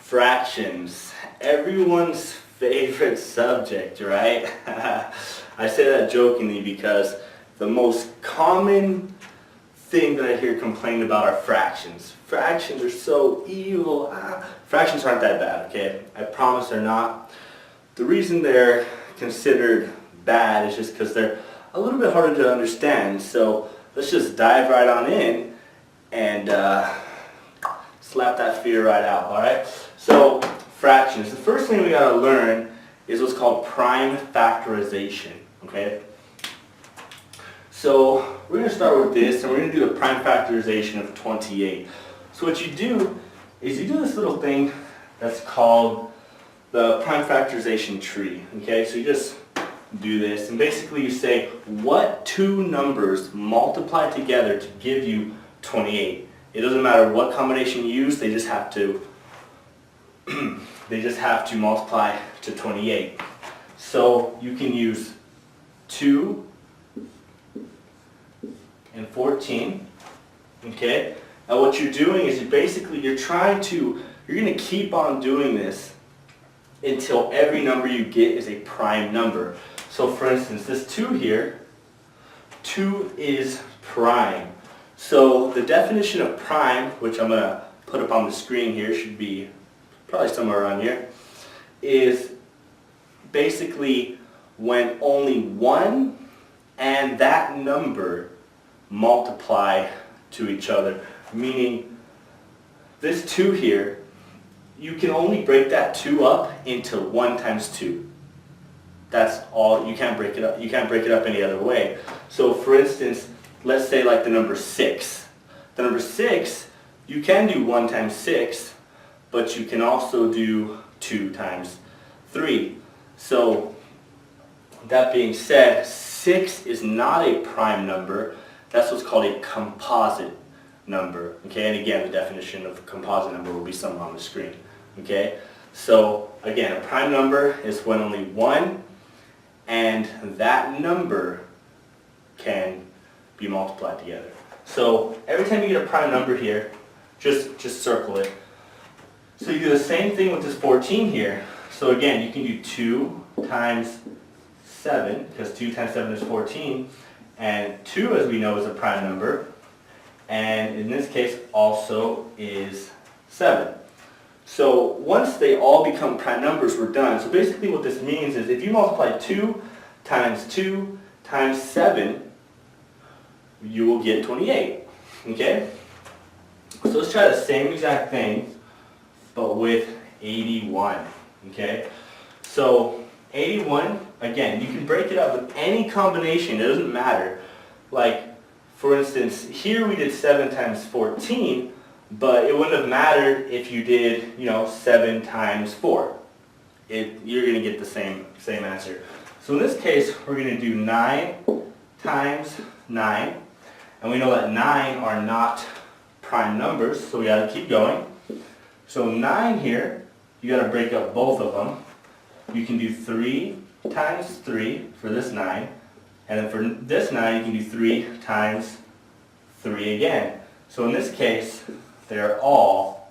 Fractions, everyone's favorite subject, right? I say that jokingly because the most common thing that I hear complained about are fractions. Fractions are so evil. Fractions aren't that bad, okay? I promise they're not. The reason they're considered bad is just because they're a little bit harder to understand. So let's just dive right on in and slap that fear right out, alright? So, fractions. The first thing we got to learn is what's called prime factorization, okay? So, we're going to start with this, and we're going to do the prime factorization of 28. So what you do is you do this little thing that's called the prime factorization tree, okay? So you just do this, and basically you say, what two numbers multiply together to give you 28? It doesn't matter what combination you use, they just have to multiply to 28. So you can use 2 and 14, okay? And what you're doing is you're going to keep on doing this until every number you get is a prime number. So for instance, this 2 here, 2 is prime. So the definition of prime, which I'm going to put up on the screen here, should be probably somewhere around here, is basically when only one and that number multiply to each other. Meaning this 2 here, you can only break that 2 up into 1 times 2. That's all. You can't break it up. You can't break it up any other way. So for instance, let's say like the number 6. The number 6, you can do 1 times 6, but you can also do 2 times 3. So that being said, 6 is not a prime number. That's what's called a composite number. Okay, and again, the definition of a composite number will be somewhere on the screen. Okay, so again, a prime number is when only one and that number can be multiplied together. So every time you get a prime number here, just circle it. So you do the same thing with this 14 here. So again, you can do 2 times 7, because 2 times 7 is 14, and 2, as we know, is a prime number, and in this case also is 7. So once they all become prime numbers, we're done. So basically what this means is if you multiply 2 times 7, you will get 28. Okay? So let's try the same exact thing, but with 81. Okay? So 81, again, you can break it up with any combination. It doesn't matter. Like, for instance, here we did 7 times 14, but it wouldn't have mattered if you did, 7 times 4. You're going to get the same answer. So in this case, we're going to do 9 times 9. And we know that 9 are not prime numbers, so we got to keep going. So 9 here, you got to break up both of them. You can do 3 times 3 for this 9. And then for this 9, you can do 3 times 3 again. So in this case, they're all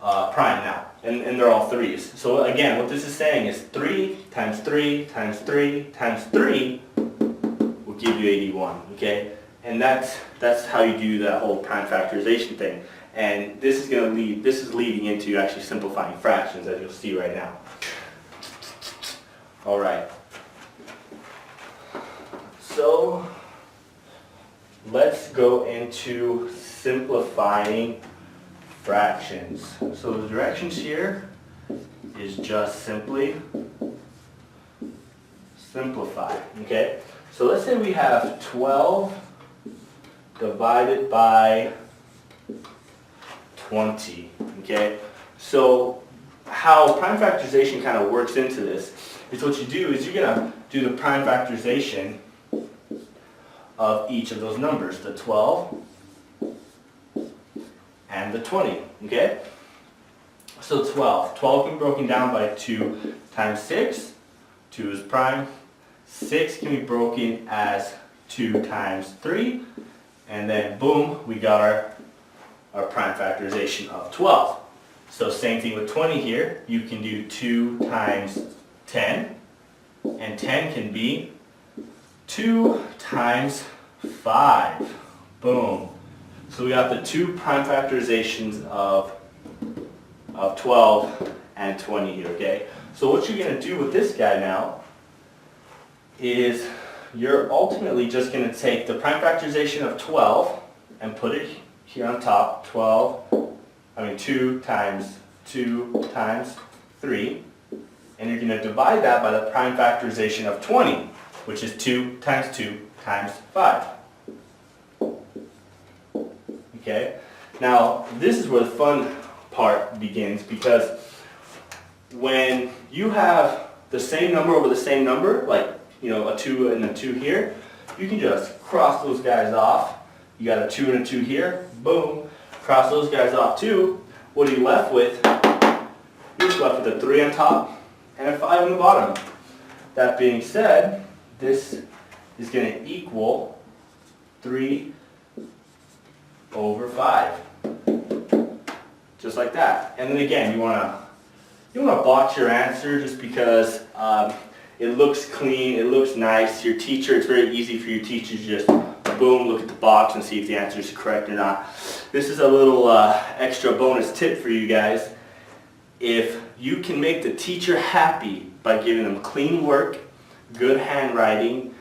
prime now. And they're all 3s. So again, what this is saying is 3 times 3 times 3 times 3 will give you 81. Okay? And that's how you do that whole prime factorization thing. And this is leading into actually simplifying fractions, as you'll see right now. All right. So let's go into simplifying fractions. So the directions here is just simply simplify. Okay? So let's say we have 12 divided by 20. Okay? So how prime factorization kind of works into this is what you do is you're going to do the prime factorization of each of those numbers, the 12 and the 20, okay? So 12 can be broken down by 2 times 6, 2 is prime, 6 can be broken as 2 times 3, and then boom, we got our prime factorization of 12. So same thing with 20 here. You can do 2 times 10, and 10 can be 2 times 5. Boom. So we got the two prime factorizations of 12 and 20 here, okay? So what you're going to do with this guy now is you're ultimately just going to take the prime factorization of 12 and put it here on top. 2 times 2 times 3. And you're going to divide that by the prime factorization of 20, which is 2 times 2 times 5. Okay? Now, this is where the fun part begins, because when you have the same number over the same number, like, you know, a 2 and a 2 here, you can just cross those guys off. You got a 2 and a 2 here, boom, cross those guys off too. What are you left with? You're just left with a 3 on top and a 5 on the bottom. That being said, this is going to equal 3 over 5. Just like that. And then again, you want to box your answer just because it looks clean, it looks nice. Your teacher, it's very easy for your teacher to just boom, look at the box and see if the answer is correct or not. This is a little extra bonus tip for you guys. If you can make the teacher happy by giving them clean work, good handwriting,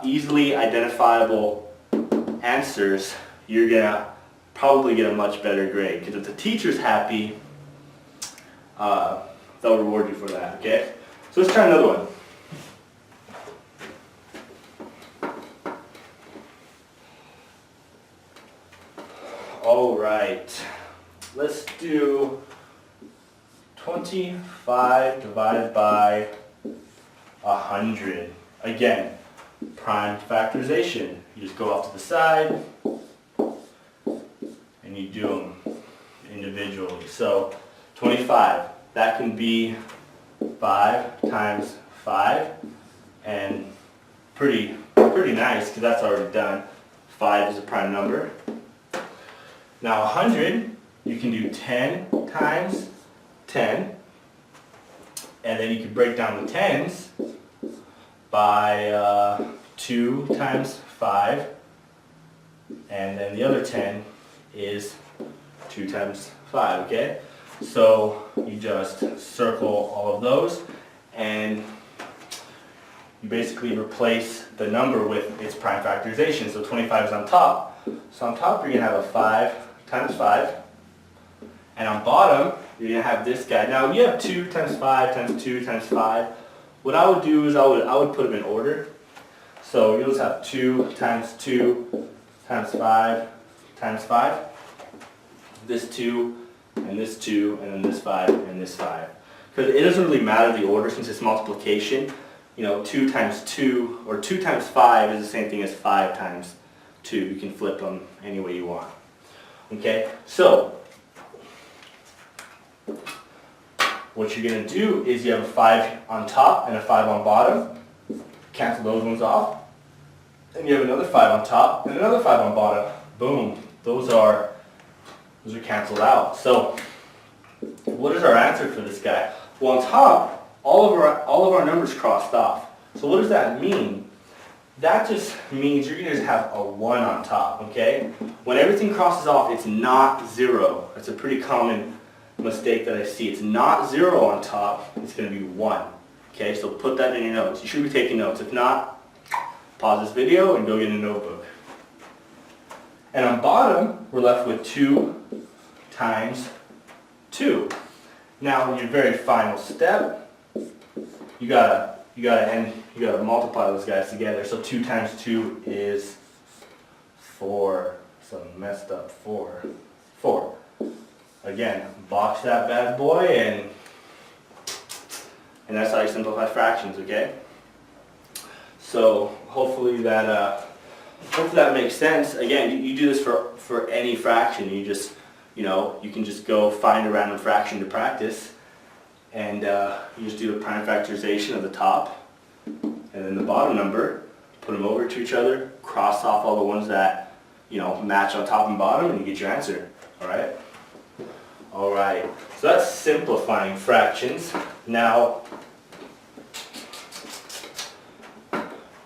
easily identifiable answers, you're going to probably get a much better grade. Because if the teacher's happy, they'll reward you for that, okay? So let's try another one. All right, let's do 25 divided by 100. Again, prime factorization. You just go off to the side and you do them individually. So 25, that can be 5 times 5, and pretty nice because that's already done. 5 is a prime number. Now 100, you can do 10 times 10, and then you can break down the tens by 2 times 5, and then the other 10 is 2 times 5, okay? So you just circle all of those, and you basically replace the number with its prime factorization. So 25 is on top. So on top you're going to have a 5 times 5. And on bottom, you're going to have this guy. Now you have 2 times 5 times 2 times 5. What I would do is I would put them in order. So you'll just have 2 times 2 times 5 times 5. This 2 and this 2 and then this 5 and this 5. Because it doesn't really matter the order since it's multiplication. You know, 2 times 2 or 2 times 5 is the same thing as 5 times 2. You can flip them any way you want. Okay, so what you're going to do is you have a 5 on top and a 5 on bottom. Cancel those ones off. And you have another 5 on top and another 5 on bottom. Boom. Those are canceled out. So what is our answer for this guy? Well, on top, all of our numbers crossed off. So what does that mean? That just means you're going to have a 1 on top, okay? When everything crosses off, it's not 0. That's a pretty common mistake that I see. It's not 0 on top, it's going to be 1. Okay, so put that in your notes. You should be taking notes. If not, pause this video and go get a notebook. And on bottom, we're left with 2 times 2. Now, your very final step, you gotta multiply those guys together. So 2 times 2 is 4. So messed up 4. 4. Again, box that bad boy, and that's how you simplify fractions, okay? So hopefully that makes sense. Again, you do this for any fraction. You just, you can just go find a random fraction to practice, and you just do the prime factorization of the top, and then the bottom number, put them over to each other, cross off all the ones that, match on top and bottom, and you get your answer, all right? All right, so that's simplifying fractions. Now,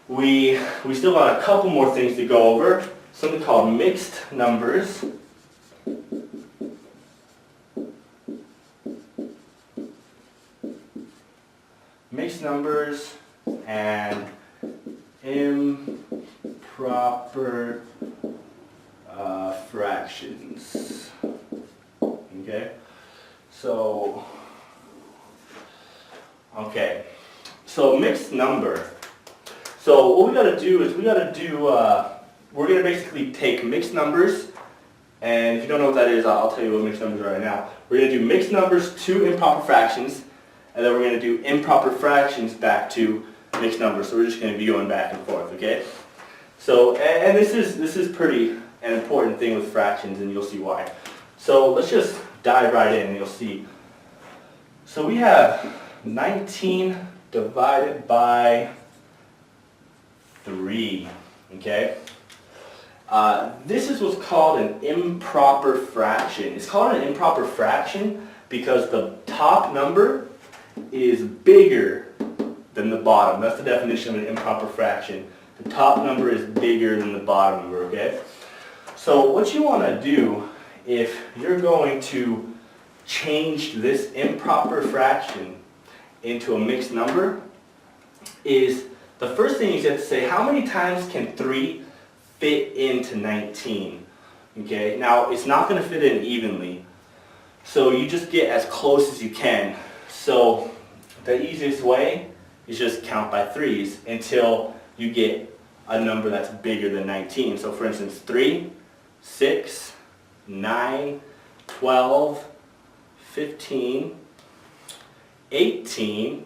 we still got a couple more things to go over. Something called mixed numbers. Mixed numbers and improper fractions. Okay, so mixed number. So what we got to do is we're going to basically take mixed numbers, and if you don't know what that is, I'll tell you what mixed numbers are right now. We're going to do mixed numbers to improper fractions, and then we're going to do improper fractions back to mixed numbers. So we're just going to be going back and forth, okay? So, and this is pretty an important thing with fractions, and you'll see why. So let's just dive right in, and you'll see. So we have 19 divided by 3, okay? This is what's called an improper fraction. It's called an improper fraction because the top number is bigger than the bottom. That's the definition of an improper fraction. The top number is bigger than the bottom number, okay? So what you want to do if you're going to change this improper fraction into a mixed number is the first thing you have to say, how many times can 3 fit into 19? Okay, now it's not going to fit in evenly, so you just get as close as you can. So the easiest way is just count by 3s until you get a number that's bigger than 19. So for instance, 3, 6, 9, 12, 15, 18,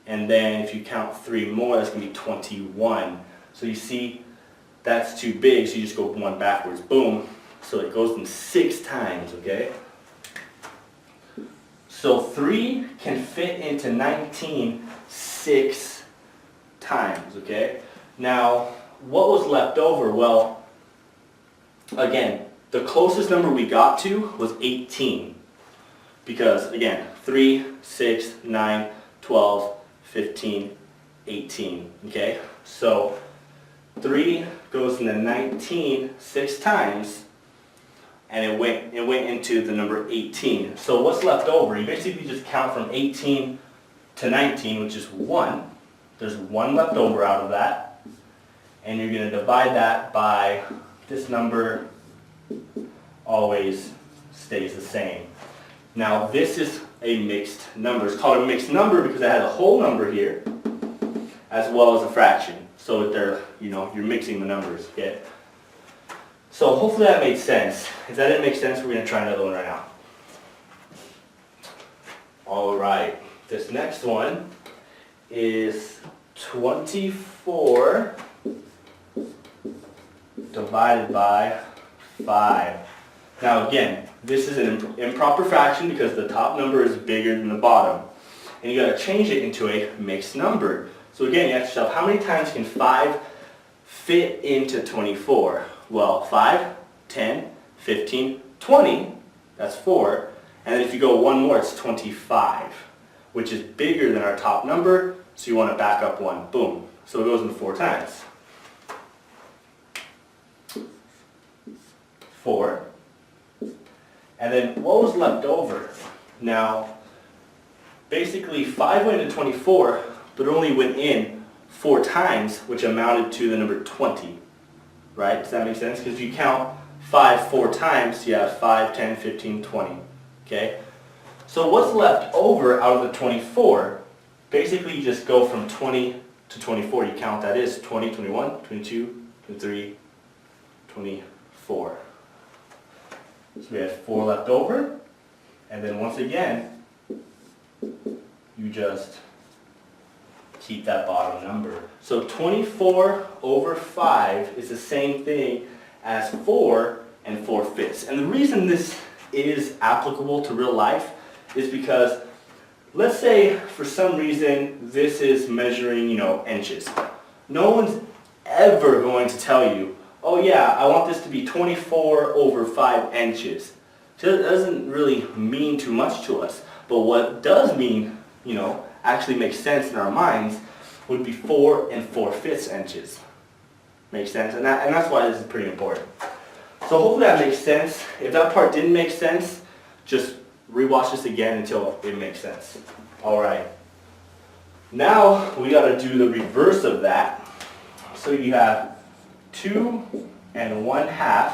and then if you count 3 more, that's going to be 21. So you see, that's too big, so you just go 1 backwards. Boom. So it goes in 6 times, okay? So 3 can fit into 19 6 times, okay? Now, what was left over? Well, again, the closest number we got to was 18. Because, again, 3, 6, 9, 12, 15, 18, okay? So 3 goes into 19 6 times, and it went into the number 18. So what's left over? You basically just count from 18 to 19, which is 1. There's 1 left over out of that, and you're going to divide that by this number. Always stays the same. Now this is a mixed number. It's called a mixed number because it has a whole number here as well as a fraction. So they're, you're mixing the numbers, okay? So hopefully that made sense. If that didn't make sense, we're going to try another one right now. All right, this next one is 24 divided by 5. Now again, this is an improper fraction because the top number is bigger than the bottom. And you got to change it into a mixed number. So again, you ask yourself, how many times can 5 fit into 24? Well, 5, 10, 15, 20, that's 4. And then if you go 1 more, it's 25, which is bigger than our top number, so you want to back up 1. Boom. So it goes in 4 times. 4. And then what was left over? Now, basically 5 went into 24, but it only went in 4 times, which amounted to the number 20. Right? Does that make sense? Because if you count 5 4 times, you have 5, 10, 15, 20. Okay? So what's left over out of the 24? Basically, you just go from 20 to 24. You count that is 20, 21, 22, 23, 24. So we have 4 left over. And then once again, you just keep that bottom number. So 24 over 5 is the same thing as 4 and 4/5. And the reason this is applicable to real life is because, let's say for some reason this is measuring, inches. No one's ever going to tell you, oh yeah, I want this to be 24 over 5 inches. So it doesn't really mean too much to us. But what does mean, actually makes sense in our minds would be 4 4/5 inches. Makes sense? And that's why this is pretty important. So hopefully that makes sense. If that part didn't make sense, just rewatch this again until it makes sense. Alright. Now we got to do the reverse of that. So you have 2 1/2.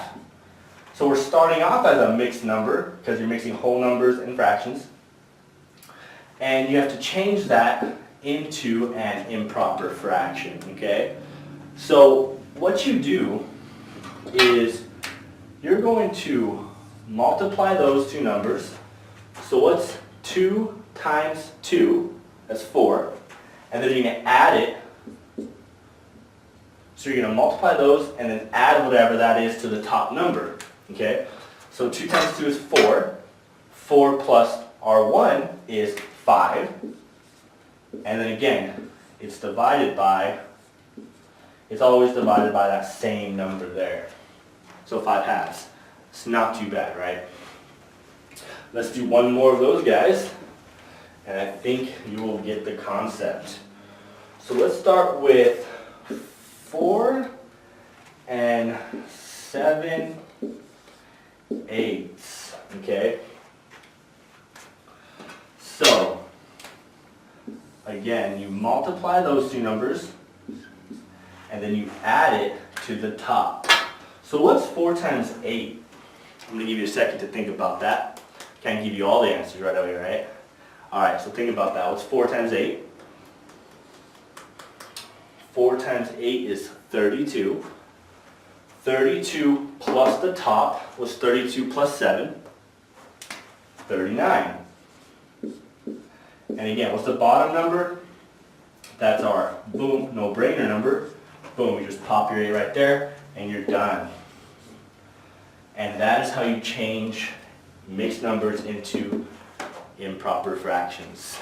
So we're starting off as a mixed number because you're mixing whole numbers and fractions. And you have to change that into an improper fraction, okay? So what you do is you're going to multiply those two numbers. So what's 2 times 2? That's 4. And then you're going to add it. So you're going to multiply those and then add whatever that is to the top number. Okay? So 2 times 2 is 4. 4 plus R1 is 5. And then again, it's always divided by that same number there. So 5/2. It's not too bad, right? Let's do one more of those guys, and I think you will get the concept. So let's start with 4 7/8. Okay? So, again, you multiply those two numbers, and then you add it to the top. So what's 4 times 8? I'm going to give you a second to think about that. Can't give you all the answers right away, right? Alright, so think about that. What's 4 times 8? 4 times 8 is 32. 32 plus the top was 32 plus 7. 39. And again, what's the bottom number? That's our boom, no-brainer number. Boom, you just pop your 8 right there, and you're done. And that is how you change mixed numbers into improper fractions.